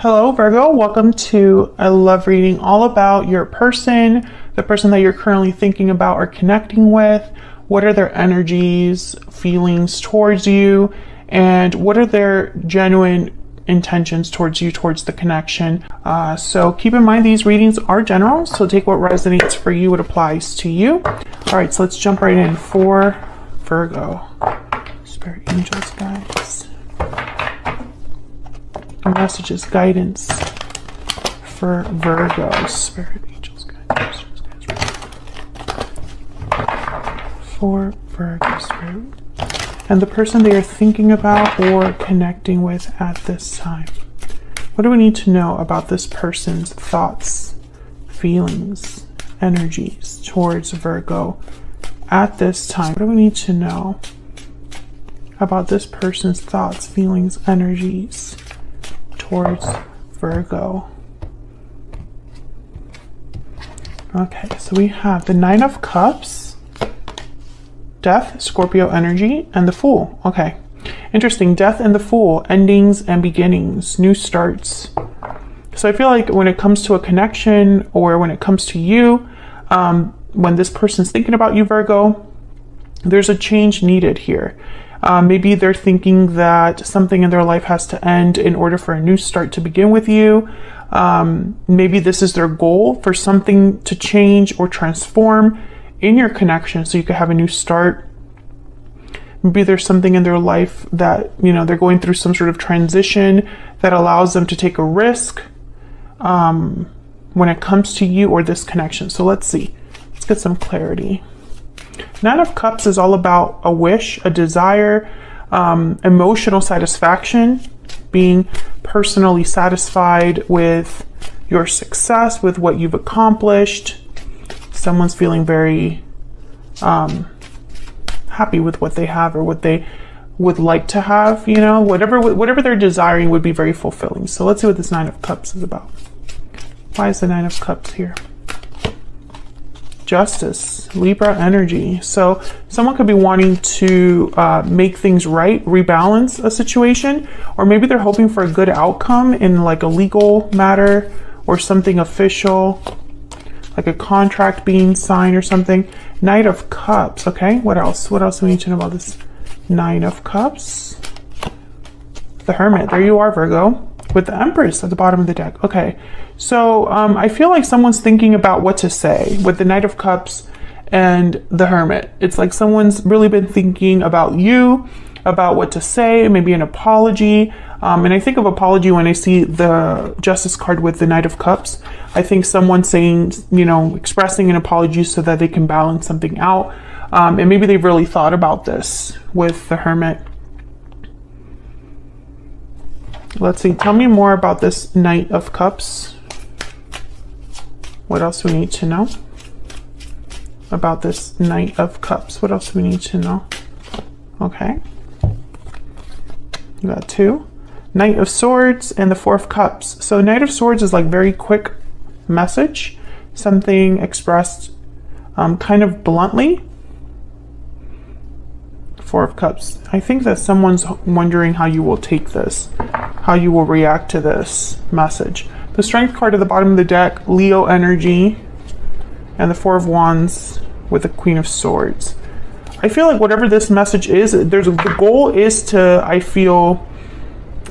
Hello, Virgo. Welcome to a love reading all about your person, the person that you're currently thinking about or connecting with. What are their energies, feelings towards you, and what are their genuine intentions towards you, towards the connection. So keep in mind these readings are general, so take what resonates for you, what applies to you. All right, so let's jump right in for Virgo. Spirit angels, guys. Messages, guidance for Virgo. Spirit angels, guidance for Virgo spirit. And the person they are thinking about or connecting with at this time. What do we need to know about this person's thoughts, feelings, energies towards Virgo at this time? What do we need to know about this person's thoughts, feelings, energies towards Virgo? Okay, so we have the Nine of Cups, Death, Scorpio energy, and the Fool. Okay, interesting. Death and the Fool, endings and beginnings, new starts. So I feel like when it comes to a connection or when it comes to you, when this person's thinking about you, Virgo, there's a change needed here. Maybe they're thinking that something in their life has to end in order for a new start to begin with you. Maybe this is their goal, for something to change or transform in your connection so you could have a new start. Maybe there's something in their life that, you know, they're going through some sort of transition that allows them to take a risk when it comes to you or this connection. So let's see. Let's get some clarity. Nine of Cups is all about a wish, a desire, emotional satisfaction, being personally satisfied with your success, with what you've accomplished. Someone's feeling very happy with what they have or what they would like to have, you know, whatever they're desiring would be very fulfilling. So let's see what this Nine of Cups is about. Why is the Nine of Cups here? Justice, Libra energy. So someone could be wanting to make things right, rebalance a situation, or maybe they're hoping for a good outcome in like a legal matter or something official, like a contract being signed or something. Knight of Cups. Okay, what else? What else do we need to know about this Nine of Cups? The Hermit. There you are, Virgo, with the Empress at the bottom of the deck. Okay, so I feel like someone's thinking about what to say with the Knight of Cups and the Hermit. It's like someone's really been thinking about you, about what to say, maybe an apology. And I think of apology when I see the Justice card with the Knight of Cups. I think someone saying, you know, expressing an apology so that they can balance something out. And maybe they've really thought about this with the Hermit. Let's see. Tell me more about this Knight of Cups. What else do we need to know about this Knight of Cups? What else do we need to know? Okay. You got two. Knight of Swords and the Four of Cups. So Knight of Swords is like very quick message, something expressed kind of bluntly. Four of Cups. I think that someone's wondering how you will take this, how you will react to this message. The Strength card at the bottom of the deck, Leo energy, and the Four of Wands with the Queen of Swords. I feel like whatever this message is, the goal is to, I feel,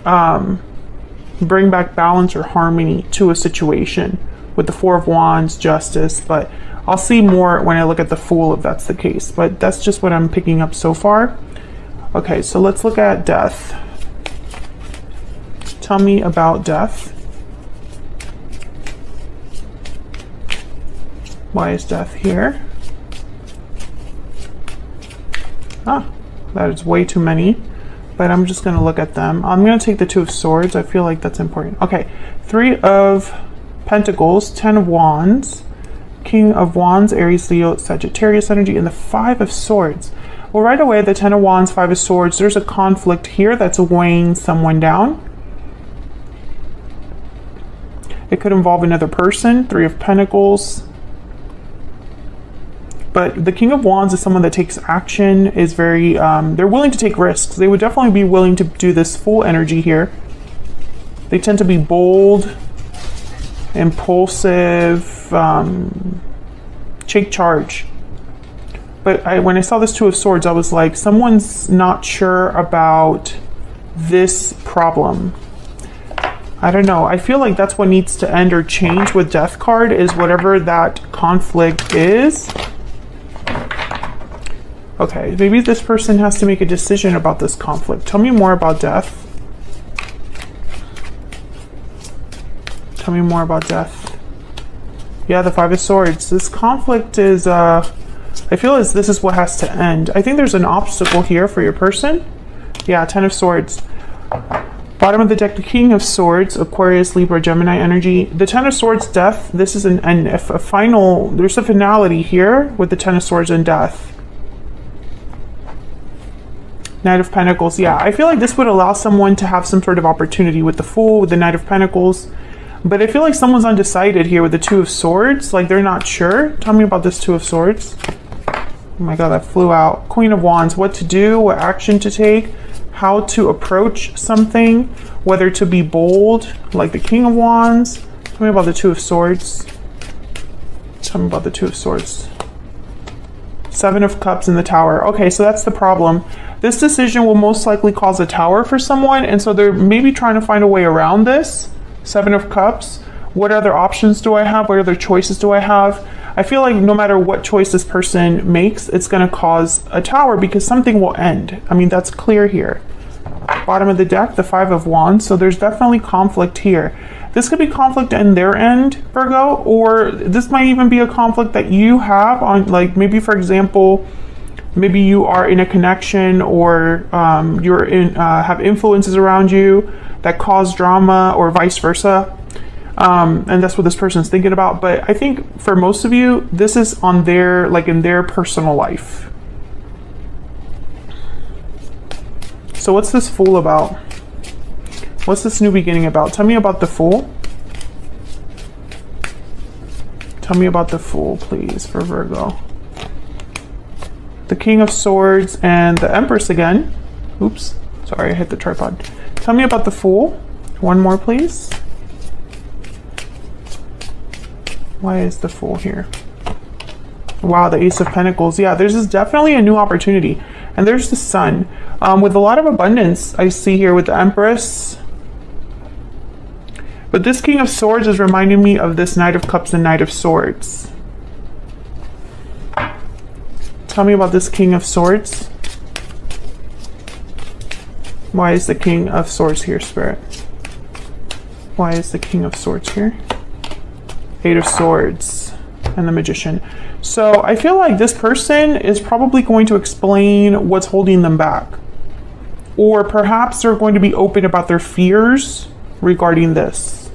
bring back balance or harmony to a situation with the Four of Wands, Justice, but I'll see more when I look at the Fool if that's the case, but that's just what I'm picking up so far. Okay, so let's look at Death. Tell me about Death. Why is Death here? That is way too many, but I'm just going to look at them. I'm going to take the Two of Swords. I feel like that's important. Okay, Three of Pentacles, Ten of Wands, King of Wands, Aries, Leo, Sagittarius energy, and the Five of Swords. Well, right away, the Ten of Wands, Five of Swords, there's a conflict here that's weighing someone down. It could involve another person. Three of Pentacles. But the King of Wands is someone that takes action, is very, they're willing to take risks. They would definitely be willing to do this Fool energy here. They tend to be bold, impulsive, take charge. But when I saw this Two of Swords, I was like, someone's not sure about this problem. I don't know. I feel like that's what needs to end or change with Death card, is whatever that conflict is. Okay, maybe this person has to make a decision about this conflict. Tell me more about Death. Tell me more about Death. Yeah, the Five of Swords. This conflict is, I feel as this is what has to end. I think there's an obstacle here for your person. Yeah, Ten of Swords. Bottom of the deck, the King of Swords, Aquarius, Libra, Gemini energy. The Ten of Swords, Death. This is a final, there's a finality here with the Ten of Swords and Death. Knight of Pentacles. Yeah, I feel like this would allow someone to have some sort of opportunity with the Fool, with the Knight of Pentacles. But I feel like someone's undecided here with the Two of Swords. Like they're not sure. Tell me about this Two of Swords. Oh my God, that flew out. Queen of Wands. What to do, what action to take, how to approach something, whether to be bold, like the King of Wands. Tell me about the Two of Swords. Tell me about the Two of Swords. Seven of Cups in the Tower. Okay, so that's the problem. This decision will most likely cause a tower for someone, and so they're maybe trying to find a way around this. Seven of Cups. What other options do I have? What other choices do I have? I feel like no matter what choice this person makes, it's going to cause a tower because something will end. I mean, that's clear here. Bottom of the deck, the Five of Wands. So there's definitely conflict here. This could be conflict in their end, Virgo, or this might even be a conflict that you have on, like maybe, for example, maybe you are in a connection, or you're in have influences around you that cause drama, or vice versa. And that's what this person's thinking about. But I think for most of you, this is on their, like in their personal life. So what's this Fool about? What's this new beginning about? Tell me about the Fool. Tell me about the Fool, please, for Virgo. The King of Swords and the Empress again. Oops, sorry, I hit the tripod. Tell me about the Fool. One more, please. Why is the Fool here? Wow, the Ace of Pentacles. Yeah, there's definitely a new opportunity. And there's the Sun. With a lot of abundance, I see here with the Empress. But this King of Swords is reminding me of this Knight of Cups and Knight of Swords. Tell me about this King of Swords. Why is the King of Swords here, Spirit? Why is the King of Swords here? Eight of Swords and the Magician. So I feel like this person is probably going to explain what's holding them back. Or perhaps they're going to be open about their fears regarding this.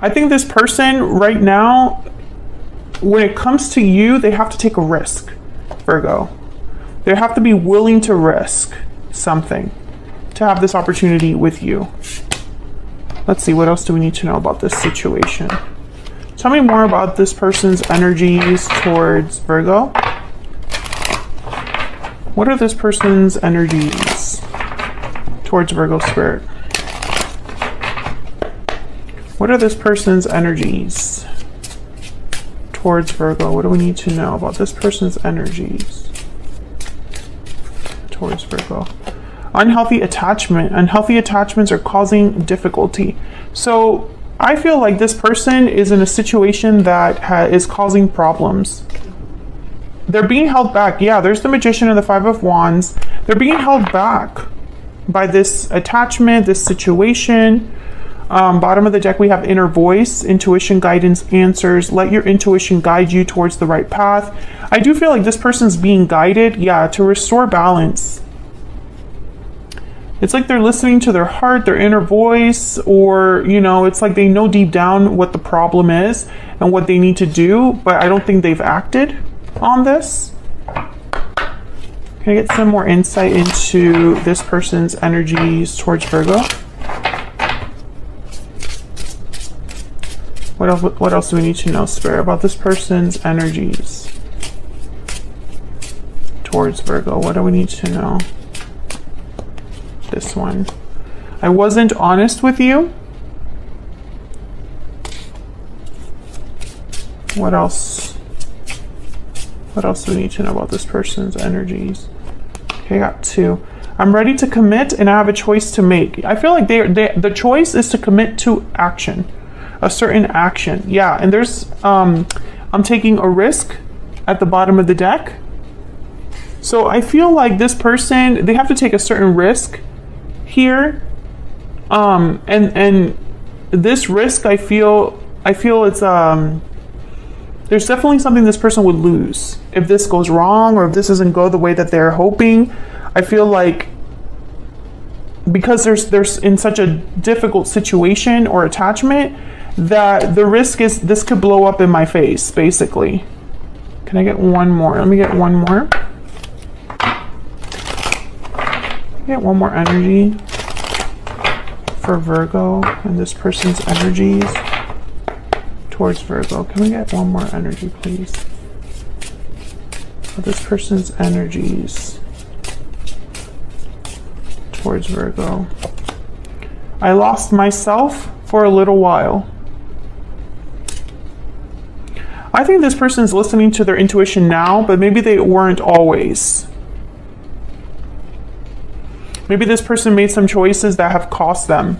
I think this person right now, when it comes to you, they have to take a risk, Virgo. They have to be willing to risk something to have this opportunity with you. Let's see, what else do we need to know about this situation? Tell me more about this person's energies towards Virgo. What are this person's energies towards Virgo, Spirit? What are this person's energies towards Virgo? What do we need to know about this person's energies towards Virgo? Unhealthy attachment. Unhealthy attachments are causing difficulty. So I feel like this person is in a situation that is causing problems. They're being held back. Yeah, there's the Magician and the Five of Wands. They're being held back by this attachment, this situation. Bottom of the deck, we have inner voice, intuition, guidance, answers. Let your intuition guide you towards the right path. I do feel like this person's being guided, yeah, to restore balance. It's like they're listening to their heart, their inner voice, or, you know, it's like they know deep down what the problem is and what they need to do, but I don't think they've acted on this. Can I get some more insight into this person's energies towards Virgo? What else do we need to know, Spirit, about this person's energies towards Virgo? What do we need to know? This one. I wasn't honest with you. What else? What else do we need to know about this person's energies? Okay, I got 2. I'm ready to commit and I have a choice to make. I feel like the choice is to commit to action, a certain action. Yeah, and there's, I'm taking a risk at the bottom of the deck. So I feel like this person, they have to take a certain risk here. And this risk, I feel it's, there's definitely something this person would lose if this goes wrong or if this doesn't go the way that they're hoping. I feel like because there's in such a difficult situation or attachment that the risk is this could blow up in my face, basically. Can I get one more? Let me get one more. Get one more energy for Virgo and this person's energies towards Virgo. Can we get one more energy, please? For this person's energies towards Virgo. I lost myself for a little while. I think this person's listening to their intuition now, but maybe they weren't always. Maybe this person made some choices that have cost them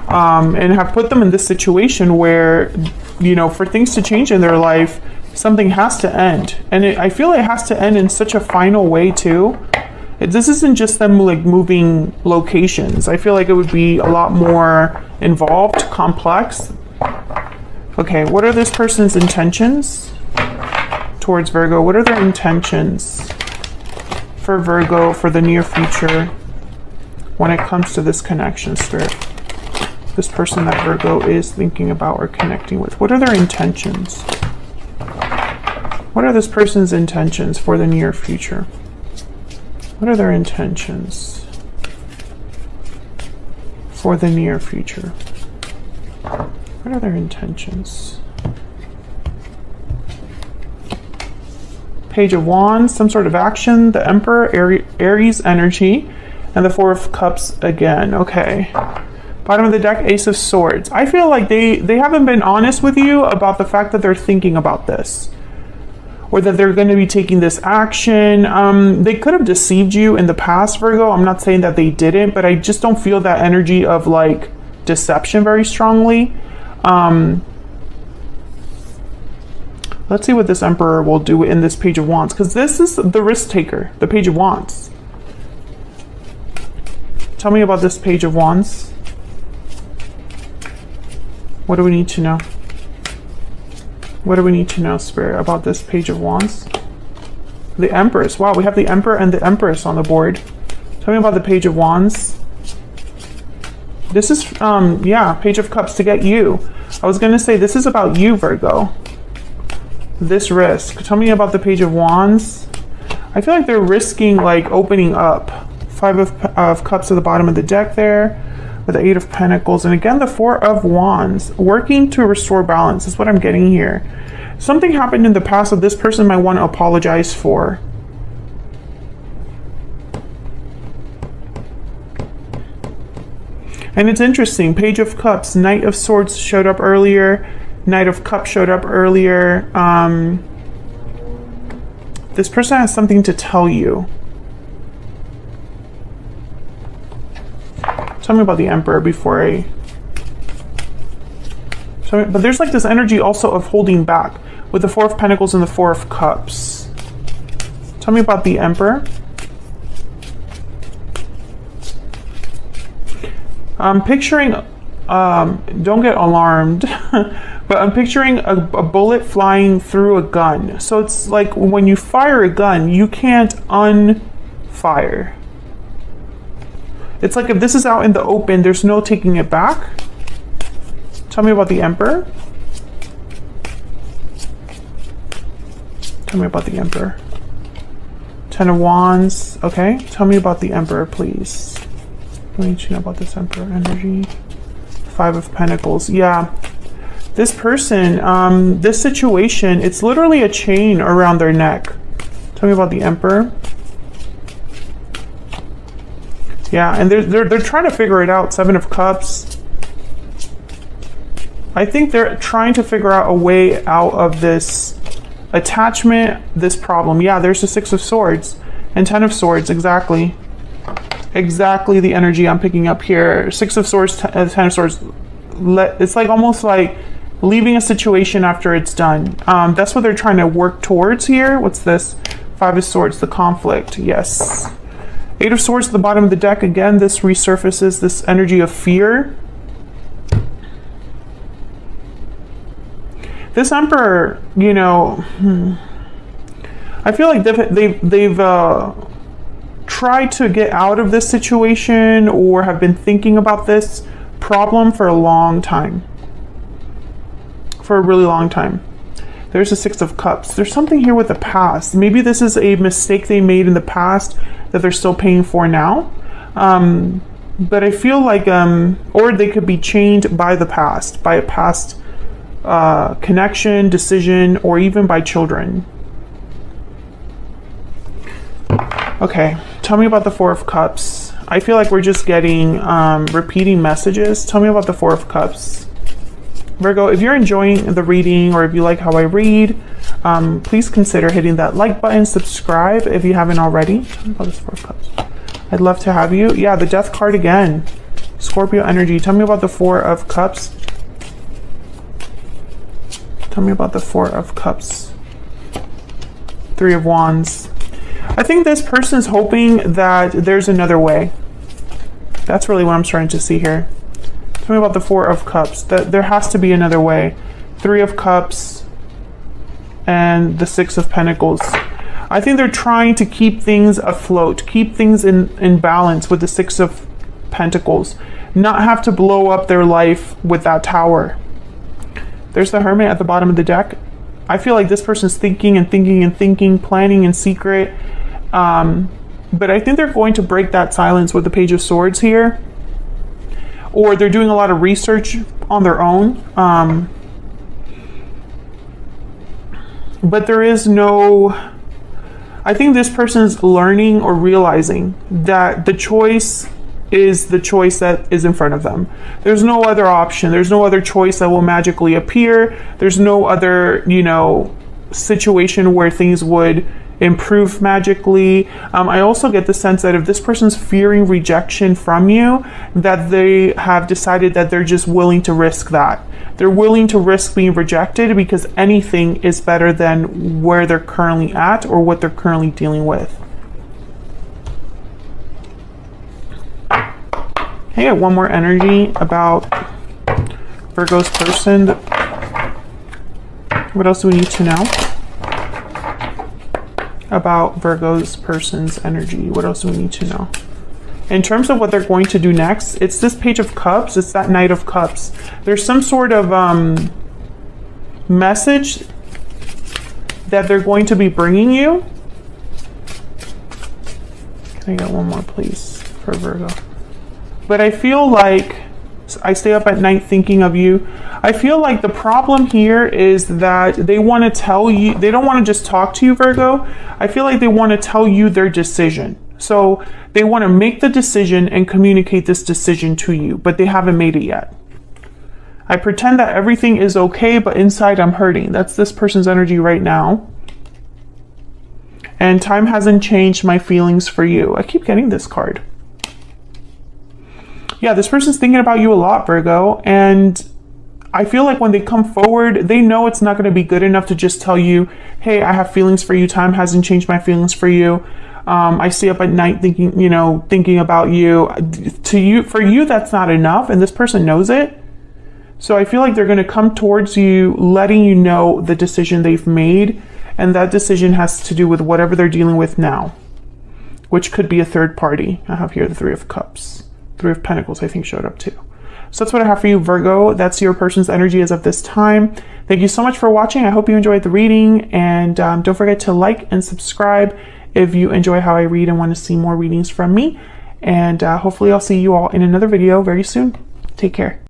and have put them in this situation where, you know, for things to change in their life, something has to end. And I feel it has to end in such a final way too. This isn't just them like moving locations. I feel like it would be a lot more involved, complex. Okay, what are this person's intentions towards Virgo? What are their intentions for Virgo for the near future when it comes to this connection, Spirit? This person that Virgo is thinking about or connecting with. What are their intentions? What are this person's intentions for the near future? What are their intentions for the near future? What are their intentions? Page of Wands, some sort of action, the Emperor, Aries energy, and the Four of Cups again. Okay. Bottom of the deck, Ace of Swords. I feel like they haven't been honest with you about the fact that they're thinking about this or that they're going to be taking this action. They could have deceived you in the past, Virgo. I'm not saying that they didn't, but I just don't feel that energy of like deception very strongly. Let's see what this Emperor will do in this Page of Wands, because this is the risk taker, the Page of Wands. Tell me about this Page of Wands. What do we need to know? What do we need to know, Spirit, about this Page of Wands? The Empress. Wow, we have the Emperor and the Empress on the board. Tell me about the Page of Wands. This is, yeah, Page of Cups to get you. I was going to say this is about you, Virgo. This risk. Tell me about the Page of Wands. I feel like they're risking like opening up. Five of Cups at the bottom of the deck there. With the Eight of Pentacles, and again the Four of Wands, working to restore balance is what I'm getting here. Something happened in the past that this person might want to apologize for. And it's interesting, Page of Cups, Knight of Swords showed up earlier, Knight of Cups showed up earlier. This person has something to tell you. Tell me about the Emperor before I... But there's like this energy also of holding back with the Four of Pentacles and the Four of Cups. Tell me about the Emperor. I'm picturing, don't get alarmed, but I'm picturing a bullet flying through a gun. So it's like when you fire a gun, you can't unfire. It's like if this is out in the open, there's no taking it back. Tell me about the Emperor. Tell me about the Emperor. Ten of Wands. Okay, tell me about the Emperor, please. What do you need to know about this Emperor energy? Five of Pentacles. Yeah. This person, this situation, it's literally a chain around their neck. Tell me about the Emperor. Yeah, and they're trying to figure it out. 7 of Cups. I think they're trying to figure out a way out of this attachment, this problem. Yeah, there's the 6 of Swords and 10 of Swords. Exactly the energy I'm picking up here. 6 of Swords, 10 of Swords. It's like almost like leaving a situation after it's done. That's what they're trying to work towards here. What's this? 5 of Swords, the conflict. Yes. 8 of Swords at the bottom of the deck. Again, this resurfaces this energy of fear. This Emperor, you know, I feel like they've tried to get out of this situation or have been thinking about this problem for a long time. For a really long time. There's a 6 of Cups. There's something here with the past. Maybe this is a mistake they made in the past that they're still paying for now. But I feel like, or they could be chained by the past, by a past connection, decision, or even by children. Okay, tell me about the 4 of Cups. I feel like we're just getting repeating messages. Tell me about the 4 of Cups. Virgo, if you're enjoying the reading or if you like how I read, please consider hitting that like button, subscribe if you haven't already. Tell me about this 4 of Cups. I'd love to have you. Yeah, the Death card again. Scorpio energy. Tell me about the 4 of Cups. Tell me about the 4 of Cups. 3 of Wands. I think this person's hoping that there's another way. That's really what I'm starting to see here. Tell me about the 4 of Cups. That there has to be another way. 3 of Cups and the 6 of Pentacles. I think they're trying to keep things afloat, keep things in balance with the 6 of Pentacles, not have to blow up their life with that Tower. There's the Hermit at the bottom of the deck. I feel like this person's thinking and thinking and thinking, planning in secret. But I think they're going to break that silence with the Page of Swords here. Or they're doing a lot of research on their own. But there is no... I think this person's learning or realizing that the choice is the choice that is in front of them. There's no other option. There's no other choice that will magically appear. There's no other, you know, situation where things would improve magically. I also get the sense that if this person's fearing rejection from you, that they have decided that they're just willing to risk that. They're willing to risk being rejected because anything is better than where they're currently at or what they're currently dealing with. I get one more energy about Virgo's person. What else do we need to know about Virgo's person's energy? What else do we need to know? In terms of what they're going to do next, it's this Page of Cups. It's that Knight of Cups. There's some sort of message that they're going to be bringing you. Can I get one more, please, for Virgo? But I feel like I stay up at night thinking of you. I feel like the problem here is that they want to tell you, they don't want to just talk to you, Virgo. I feel like they want to tell you their decision. So they want to make the decision and communicate this decision to you, but they haven't made it yet. I pretend that everything is okay, but inside I'm hurting. That's this person's energy right now. And time hasn't changed my feelings for you. I keep getting this card. Yeah, this person's thinking about you a lot, Virgo. And I feel like when they come forward, they know it's not going to be good enough to just tell you, hey, I have feelings for you. Time hasn't changed my feelings for you. I stay up at night thinking, you know, thinking about you. For you, that's not enough. And this person knows it. So I feel like they're going to come towards you, letting you know the decision they've made. And that decision has to do with whatever they're dealing with now, which could be a third party. I have here the 3 of Cups. 3 of Pentacles, I think, showed up too. So that's what I have for you, Virgo. That's your person's energy as of this time. Thank you so much for watching. I hope you enjoyed the reading. And don't forget to like and subscribe if you enjoy how I read and want to see more readings from me. And hopefully I'll see you all in another video very soon. Take care.